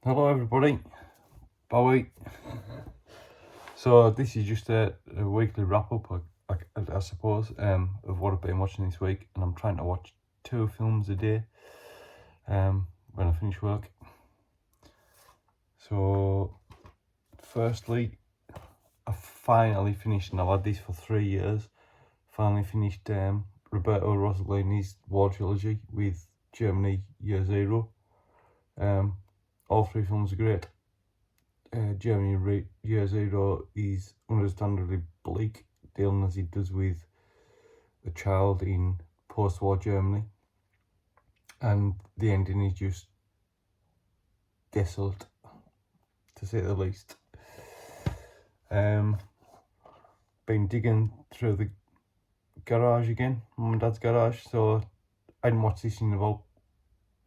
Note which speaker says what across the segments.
Speaker 1: Hello everybody, Bowie. So this is just a weekly wrap up, I suppose, of what I've been watching this week, and I'm trying to watch 2 films a day when I finish work. So firstly, I finally finished, and I've had this for 3 years, finally finished Roberto Rossellini's War Trilogy with Germany Year Zero. All 3 films are great. Germany Year Zero is understandably bleak, dealing as it does with a child in post-war Germany, and the ending is just desolate, to say the least. Been digging through the garage again, Mum and Dad's garage, so I hadn't watched this in about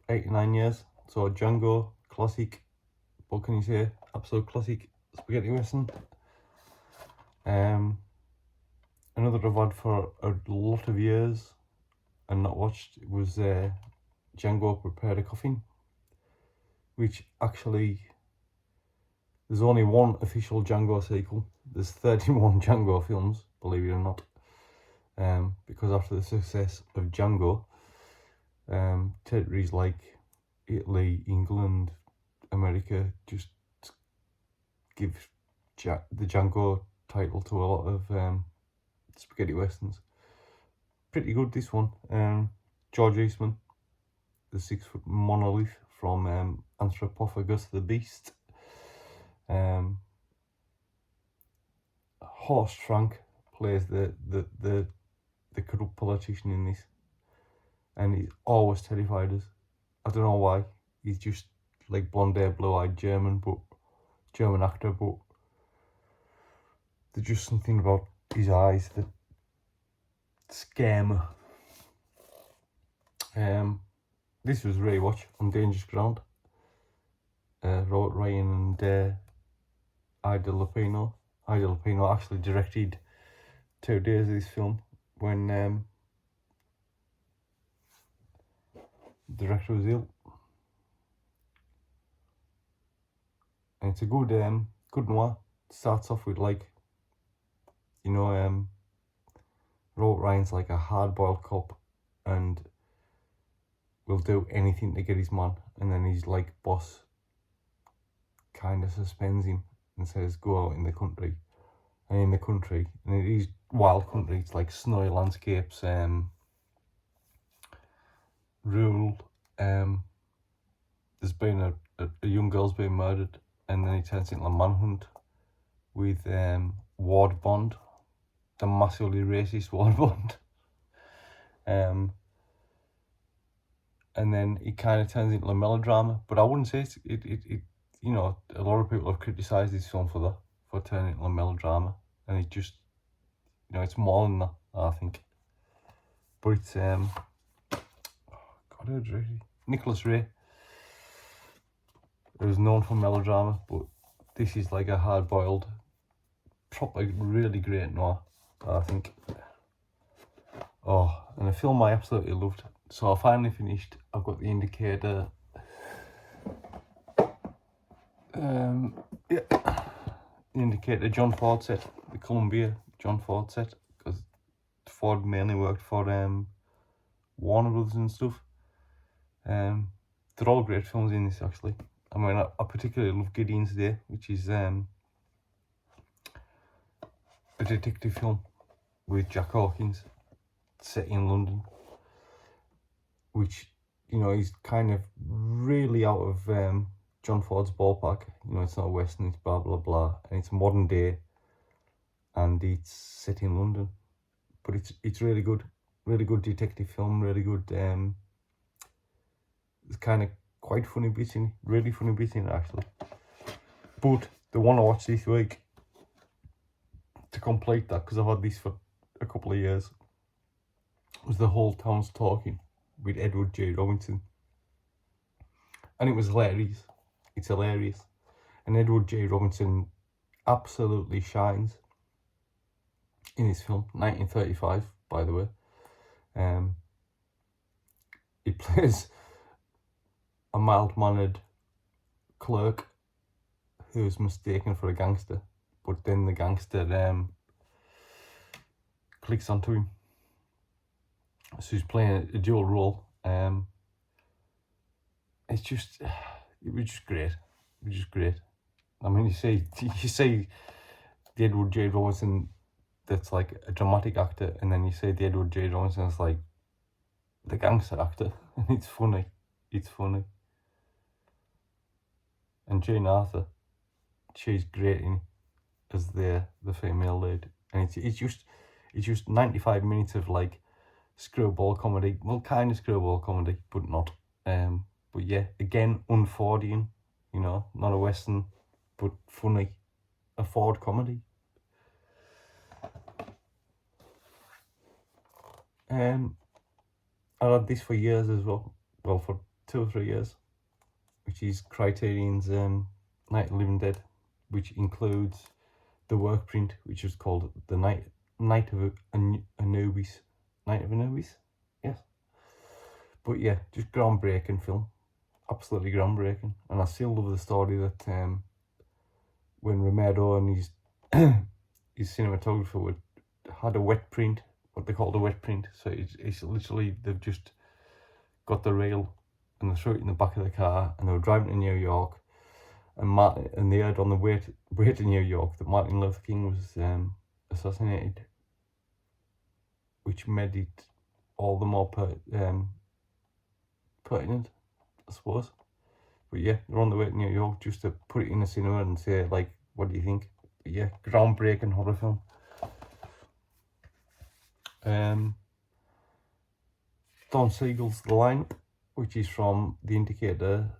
Speaker 1: 8 or 9 years. So Django, classic, what can you say, absolute classic spaghetti western. Another I've had for a lot of years and not watched was Django Prepare the Coffin, which actually, there's only one official Django sequel. There's 31 Django films, believe it or not, because after the success of Django, territories like Italy, England, America just give the Django title to a lot of spaghetti westerns. Pretty good, this one. George Eastman, the 6-foot monolith from Anthropophagus the Beast. Horst Frank plays the corrupt politician in this, and he's always terrified us. I don't know why. He's just like blonde hair, blue-eyed German actor, but there's just something about his eyes that scare me. This was rewatch on Dangerous Ground. Robert Ryan and Ida Lupino. Ida Lupino actually directed 2 days of this film when the director was ill. And it's a good noir. It starts off with, like, Robert Ryan's like a hard-boiled cop and will do anything to get his man, and then his like boss kind of suspends him and says go out in the country, and it is wild country. It's like snowy landscapes, rural. There's been a young girl's been murdered, and then he turns into a manhunt with Ward Bond, the massively racist Ward Bond. And then it kind of turns into a melodrama, but I wouldn't say it. A lot of people have criticised this film for turning into a melodrama, and it just, it's more than that, I think. But it's Nicholas Ray. It was known for melodrama, but this is like a hard-boiled, proper, really great noir, I think. Oh, and a film I absolutely loved. So I finally finished. I've got the indicator. The indicator John Ford set, the Columbia John Ford set, because Ford mainly worked for Warner Brothers and stuff. They're all great films in this, actually. I mean, I particularly love Gideon's Day, which is a detective film with Jack Hawkins set in London, which, is kind of really out of John Ford's ballpark. It's not a western, it's blah blah blah, and it's modern day, and it's set in London, but it's really good detective film, really good. It's kind of quite funny bits in it, really funny bits in it, actually. But the one I watched this week, to complete that, because I've had this for a couple of years, was The Whole Town's Talking with Edward J. Robinson, and it was hilarious. It's hilarious, and Edward J. Robinson absolutely shines in this film. 1935, by the way. He plays a mild-mannered clerk who's mistaken for a gangster, but then the gangster clicks onto him. So he's playing a dual role. It was just great. It was just great. I mean, you see the Edward J. Robinson that's like a dramatic actor, and then you say the Edward J. Robinson is like the gangster actor, and it's funny. It's funny. And Jane Arthur, she's great in as the female lead, and it's just 95 minutes of like screwball comedy. Well, kind of screwball comedy, but not. But yeah, again, un-Fordian, you know, not a western, but funny, a Ford comedy. I had this for years as well. Well, for 2 or 3 years, which is Criterion's Night of the Living Dead, which includes the work print, which is called the Night of Anubis. Night of Anubis, yes. But yeah, just groundbreaking film, absolutely groundbreaking. And I still love the story that when Romero and his his cinematographer had a wet print, what they called a wet print. So it's literally, they've just got the rail and they threw it in the back of the car, and they were driving to New York, and they heard on the way to New York that Martin Luther King was assassinated, which made it all the more pertinent, I suppose. But yeah, they're on the way to New York just to put it in the cinema and say, like, what do you think? But yeah, groundbreaking horror film. Don Siegel's The Lineup, which is from The Indicator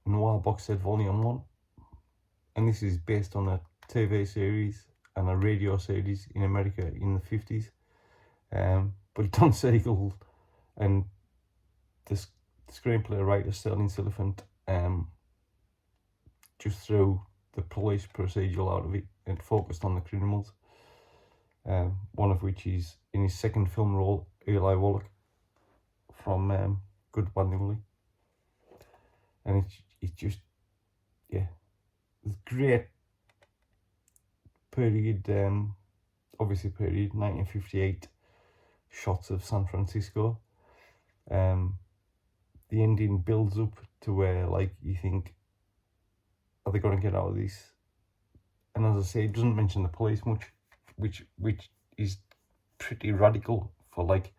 Speaker 1: Noir box set Volume 1. And this is based on a TV series and a radio series in America in the 50s. But Don Siegel and the screenplay writer Sterling Silliphant just threw the police procedural out of it and focused on the criminals. One of which is in his second film role, Eli Wallach from Good, Bad, Ugly. And it's just, yeah, it's great period, obviously period, 1958 shots of San Francisco. The ending builds up to where, like, you think, are they going to get out of this? And as I say, it doesn't mention the police much, which is pretty radical for, like,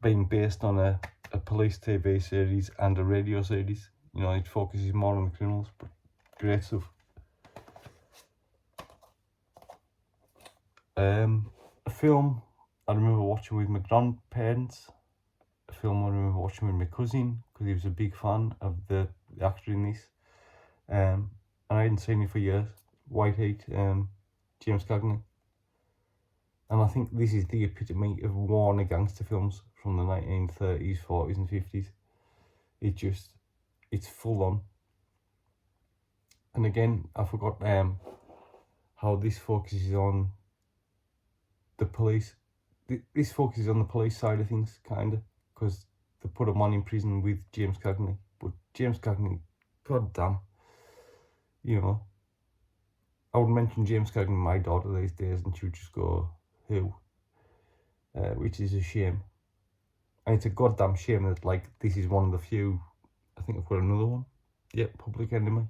Speaker 1: being based on a police TV series and a radio series. You know, it focuses more on the criminals, but great stuff. A film I remember watching with my grandparents, a film I remember watching with my cousin, because he was a big fan of the actor in this, and I hadn't seen it for years, White Heat, James Cagney. And I think this is the epitome of Warner gangster films from the 1930s, 40s and 50s. It's full on. And again, I forgot how this focuses on the police. This focuses on the police side of things, kind of, because they put a man in prison with James Cagney. But James Cagney, god damn, you know, I would mention James Cagney to my daughter these days and she would just go, who? Which is a shame. And it's a goddamn shame that, like, this is one of the few, I think I've got another one, yeah, Public Enemy,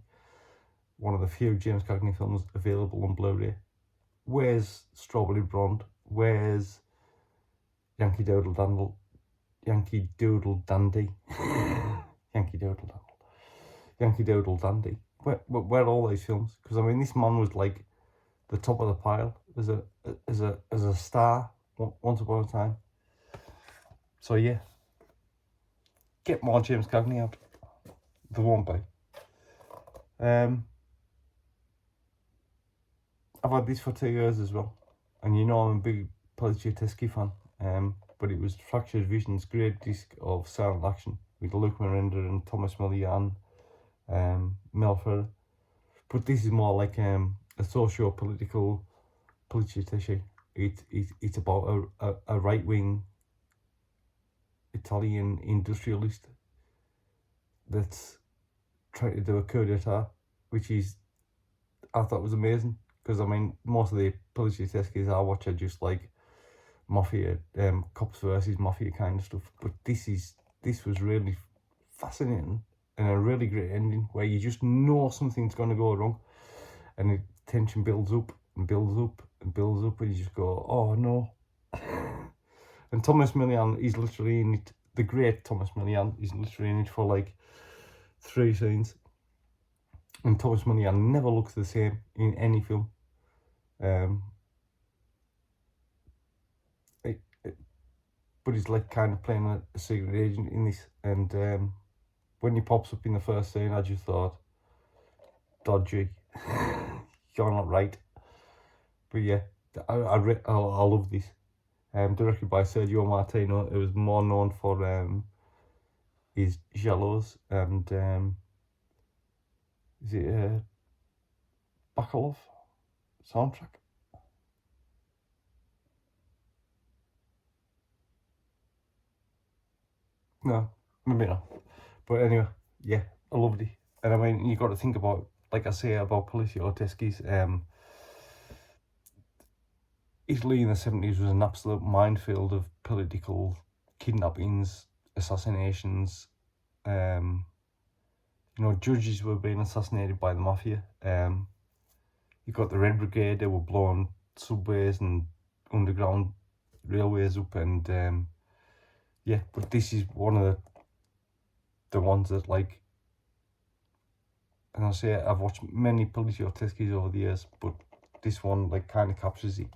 Speaker 1: one of the few James Cagney films available on Blu-ray. Where's Strawberry Blonde? Where's Yankee Doodle Dandy? Yankee Doodle Dandy. Where are all these films? Because I mean, this man was like the top of the pile as a star once upon a time. So yeah, get more James Cagney out. There won't be. I've had this for 2 years as well, and you know I'm a big Poliziotesschi fan. But it was Fractured Vision's great disc of silent action with Luke Miranda and Thomas Millian, Mel Ferrer. But this is more like a socio-political Poliziotesschi. It's about a right-wing Italian industrialist that's trying to do a coup d'etat, which I thought was amazing, because I mean most of the Poliziotteschis I watch are just like mafia, cops versus mafia kind of stuff, but this was really fascinating and a really great ending where you just know something's going to go wrong, and the tension builds up and builds up and builds up, and you just go, oh no. And Thomas Millian is literally in it, the great Thomas Millian is literally in it for like 3 scenes, and Thomas Millian never looks the same in any film. But he's like kind of playing a secret agent in this, and when he pops up in the first scene, I just thought, dodgy. You're not right. But yeah, I love this. Directed by Sergio Martino, who was more known for his giallos and is it Bakalov soundtrack? No, maybe not. But anyway, yeah, I loved it. And I mean, you got to think about, like I say about Poliziotteschis, Italy in the 70s was an absolute minefield of political kidnappings, assassinations. Judges were being assassinated by the mafia. You got the Red Brigade, they were blowing subways and underground railways up, and yeah, but this is one of the ones that, like, and I say I've watched many Poliziotteschis over the years, but this one like kind of captures it.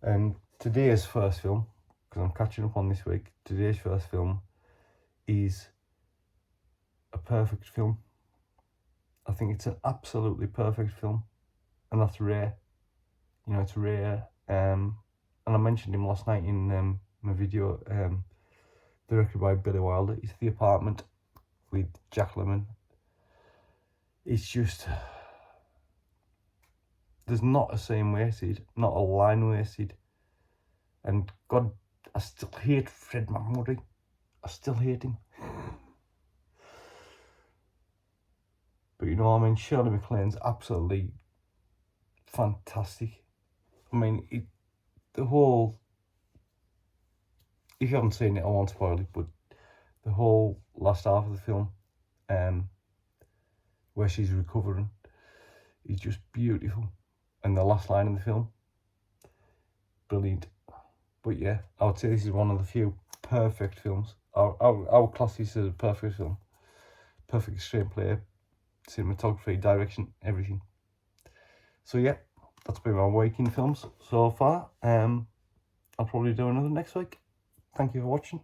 Speaker 1: And today's first film, because I'm catching up on this week, today's first film is a perfect film. I think it's an absolutely perfect film, and that's rare. It's rare. And I mentioned him last night in my video, directed by Billy Wilder. It's The Apartment with Jack Lemmon. It's just, there's not a scene wasted, not a line wasted. And God, I still hate Fred McMurray. I still hate him. But Shirley MacLaine's absolutely fantastic. I mean, if you haven't seen it, I won't spoil it, but the whole last half of the film, where she's recovering, is just beautiful. And the last line in the film, brilliant. But yeah, I would say this is one of the few perfect films. I would class this as a perfect film. Perfect screenplay, cinematography, direction, everything. So yeah, that's been my week in films so far. I'll probably do another next week. Thank you for watching.